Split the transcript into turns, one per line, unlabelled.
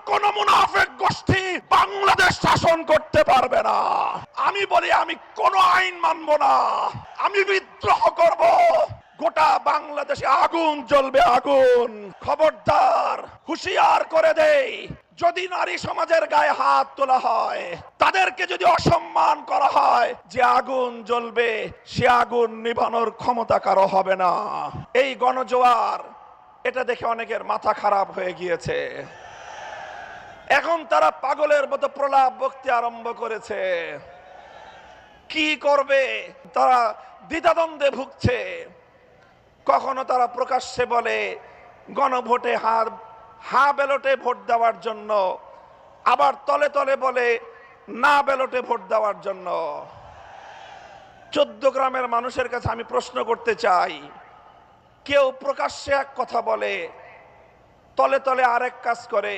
কোন মুনাফিক গোষ্ঠী বাংলাদেশ শাসন করতে পারবে না। আমি বলি আমি কোন আইন মানব না, আমি বিদ্রোহ করব। গোটা বাংলাদেশে আগুন জ্বলবে, আগুন। খবরদার, হুঁশিয়ার করে দেই, যদি নারী সমাজের গায়ে হাত তোলা হয়, তাদেরকে যদি অসম্মান করা হয়, যে আগুন জ্বলবে, সে আগুন নিভানোর ক্ষমতা কারো হবে না। এই গণজোয়ার, এটা দেখে অনেকের মাথা খারাপ হয়ে গিয়েছে। এখন তারা পাগলের মতো প্রলাপ বকতে আরম্ভ করেছে। কি করবে তারা দ্বিধাদ্বন্দ্বে ভুগছে। কখনো তারা প্রকাশ্যে বলে গণভোটে হা ব্যালটে ভোট দেওয়ার জন্য, আবার তলে তলে বলে না ব্যালটে ভোট দেওয়ার জন্য। 14 গ্রামের মানুষের কাছে আমি প্রশ্ন করতে চাই, কেউ প্রকাশ্যে এক কথা বলে, তলে তলে আরেক কাজ করে।